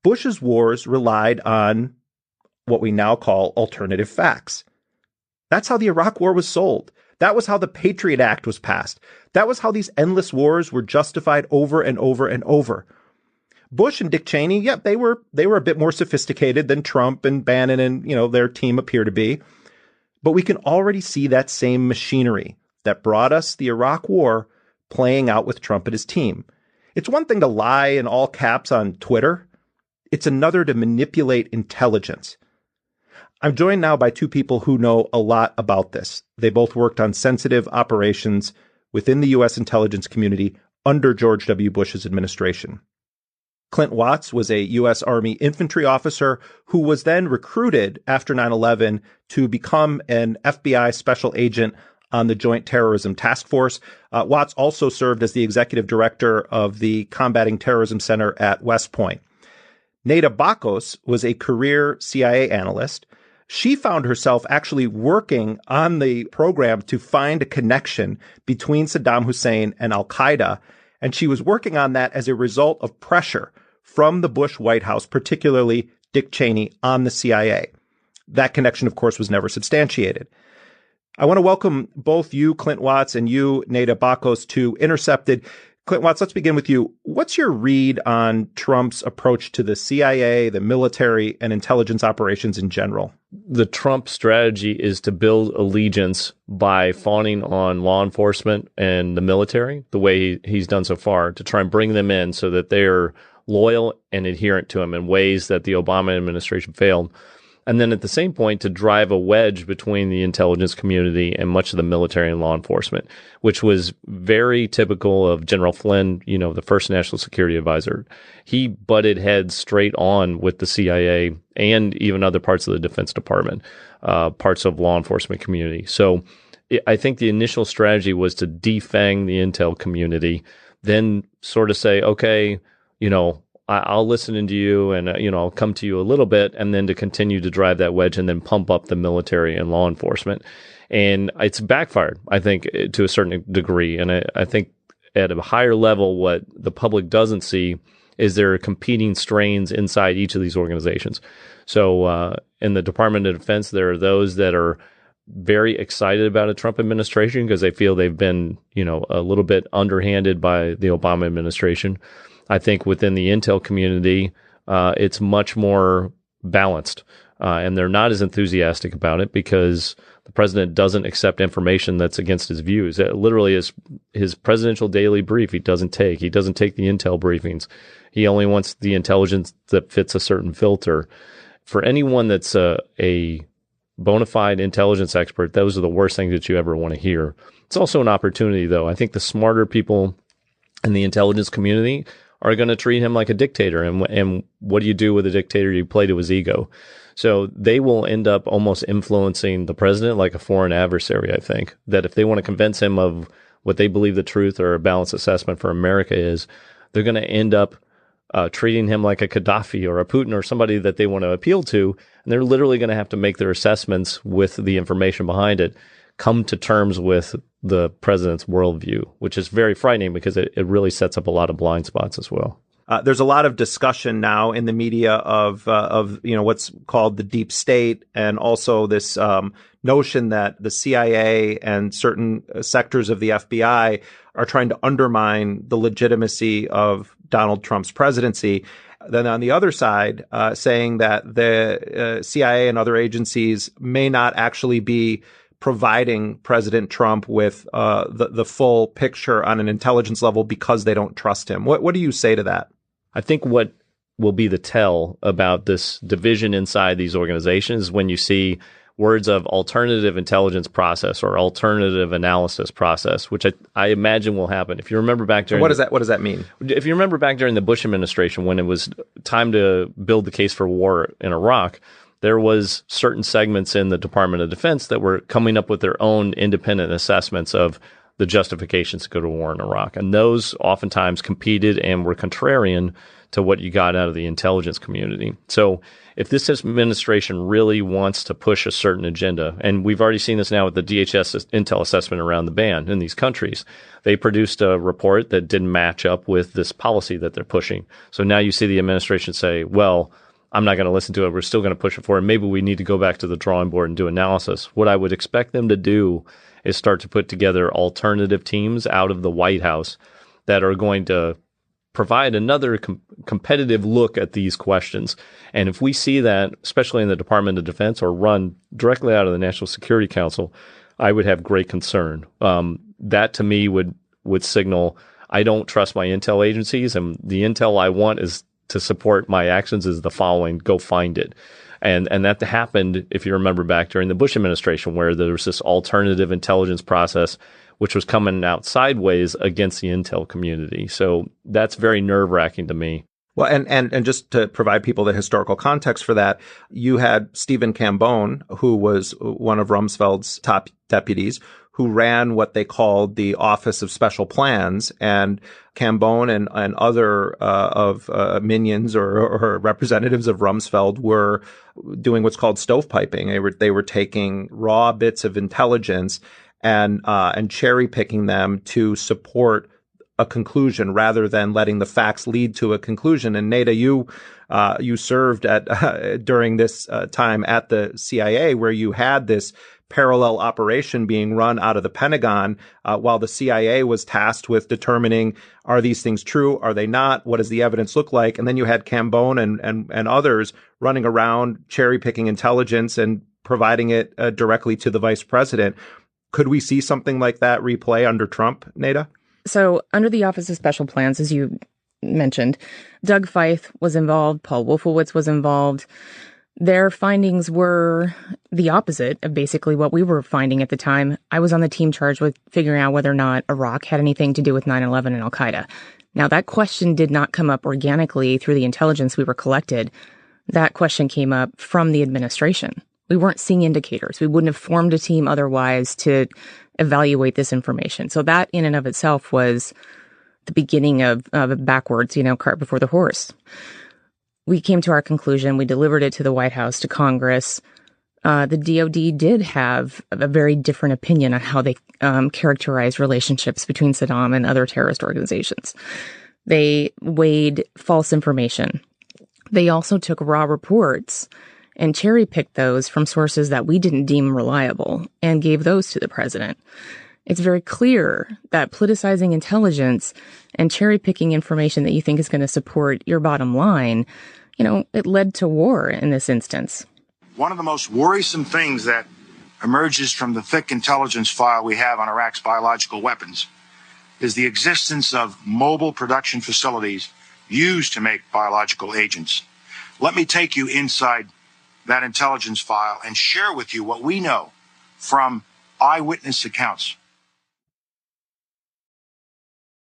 Bush's wars relied on what we now call alternative facts. That's how the Iraq War was sold. That was how the Patriot Act was passed. That was how these endless wars were justified over and over and over. Bush and Dick Cheney, they were a bit more sophisticated than Trump and Bannon and, their team appear to be. But we can already see that same machinery that brought us the Iraq War playing out with Trump and his team. It's one thing to lie in all caps on Twitter. It's another to manipulate intelligence. I'm joined now by two people who know a lot about this. They both worked on sensitive operations within the U.S. intelligence community under George W. Bush's administration. Clint Watts was a U.S. Army infantry officer who was then recruited after 9/11 to become an FBI special agent on the Joint Terrorism Task Force. Watts also served as the executive director of the Combating Terrorism Center at West Point. Neda Bakos was a career CIA analyst. She found herself actually working on the program to find a connection between Saddam Hussein and al-Qaeda, and she was working on that as a result of pressure from the Bush White House, particularly Dick Cheney, on the CIA. That connection, of course, was never substantiated. I want to welcome both you, Clint Watts, and you, Neda Bakos, to Intercepted. Clint Watts, let's begin with you. What's your read on Trump's approach to the CIA, the military, and intelligence operations in general? The Trump strategy is to build allegiance by fawning on law enforcement and the military, the way he's done so far, to try and bring them in so that they're loyal and adherent to him in ways that the Obama administration failed. And then at the same point, to drive a wedge between the intelligence community and much of the military and law enforcement, which was very typical of General Flynn, the first national security advisor. He butted heads straight on with the CIA and even other parts of the Defense Department, parts of law enforcement community. So I think the initial strategy was to defang the intel community, then sort of say, okay, I'll listen to you and, I'll come to you a little bit, and then to continue to drive that wedge and then pump up the military and law enforcement. And it's backfired, I think, to a certain degree. And I think at a higher level, what the public doesn't see is there are competing strains inside each of these organizations. So in the Department of Defense, there are those that are very excited about a Trump administration because they feel they've been, a little bit underhanded by the Obama administration. I think within the intel community, it's much more balanced, and they're not as enthusiastic about it because the president doesn't accept information that's against his views. It literally is his presidential daily brief. He doesn't take the intel briefings. He only wants the intelligence that fits a certain filter. For anyone that's a bona fide intelligence expert, those are the worst things that you ever want to hear. It's also an opportunity, though. I think the smarter people in the intelligence community are going to treat him like a dictator. And what do you do with a dictator? You play to his ego. So they will end up almost influencing the president like a foreign adversary, I think. That if they want to convince him of what they believe the truth or a balanced assessment for America is, they're going to end up treating him like a Gaddafi or a Putin or somebody that they want to appeal to. And they're literally going to have to make their assessments with the information behind it, come to terms with the president's worldview, which is very frightening because it really sets up a lot of blind spots as well. There's a lot of discussion now in the media of what's called the deep state, and also this notion that the CIA and certain sectors of the FBI are trying to undermine the legitimacy of Donald Trump's presidency. Then on the other side, saying that the CIA and other agencies may not actually be providing President Trump with the full picture on an intelligence level because they don't trust him. What do you say to that? I think what will be the tell about this division inside these organizations is when you see words of alternative intelligence process or alternative analysis process, which I imagine will happen. If you remember back during... What does that mean? If you remember back during the Bush administration, when it was time to build the case for war in Iraq, there was certain segments in the Department of Defense that were coming up with their own independent assessments of the justifications to go to war in Iraq. And those oftentimes competed and were contrarian to what you got out of the intelligence community. So if this administration really wants to push a certain agenda, and we've already seen this now with the DHS intel assessment around the ban in these countries, they produced a report that didn't match up with this policy that they're pushing. So now you see the administration say, well, I'm not going to listen to it. We're still going to push it forward. Maybe we need to go back to the drawing board and do analysis. What I would expect them to do is start to put together alternative teams out of the White House that are going to provide another competitive look at these questions. And if we see that, especially in the Department of Defense or run directly out of the National Security Council, I would have great concern. That to me would signal I don't trust my intel agencies, and the intel I want is to support my actions is the following: go find it. And that happened, if you remember back during the Bush administration, where there was this alternative intelligence process which was coming out sideways against the intel community. So that's very nerve-wracking to me. Well, and just to provide people the historical context for that, you had Stephen Cambone, who was one of Rumsfeld's top deputies, who ran what they called the Office of Special Plans. And Cambone and other minions or representatives of Rumsfeld were doing what's called stovepiping. They were taking raw bits of intelligence and cherry picking them to support a conclusion rather than letting the facts lead to a conclusion. And Neda, you served during this time at the CIA, where you had this parallel operation being run out of the Pentagon, while the CIA was tasked with determining, are these things true? Are they not? What does the evidence look like? And then you had Cambone and others running around cherry picking intelligence and providing it directly to the vice president. Could we see something like that replay under Trump, Neda? So under the Office of Special Plans, as you mentioned, Doug Feith was involved, Paul Wolfowitz was involved. Their findings were the opposite of basically what we were finding at the time. I was on the team charged with figuring out whether or not Iraq had anything to do with 9/11 and al-Qaeda. Now, that question did not come up organically through the intelligence we were collected. That question came up from the administration. We weren't seeing indicators. We wouldn't have formed a team otherwise to evaluate this information. So that in and of itself was the beginning of backwards, cart before the horse. We came to our conclusion. We delivered it to the White House, to Congress. The DOD did have a very different opinion on how they characterized relationships between Saddam and other terrorist organizations. They weighed false information. They also took raw reports and cherry-picked those from sources that we didn't deem reliable and gave those to the president. It's very clear that politicizing intelligence and cherry-picking information that you think is going to support your bottom line, it led to war in this instance. One of the most worrisome things that emerges from the thick intelligence file we have on Iraq's biological weapons is the existence of mobile production facilities used to make biological agents. Let me take you inside that intelligence file and share with you what we know from eyewitness accounts.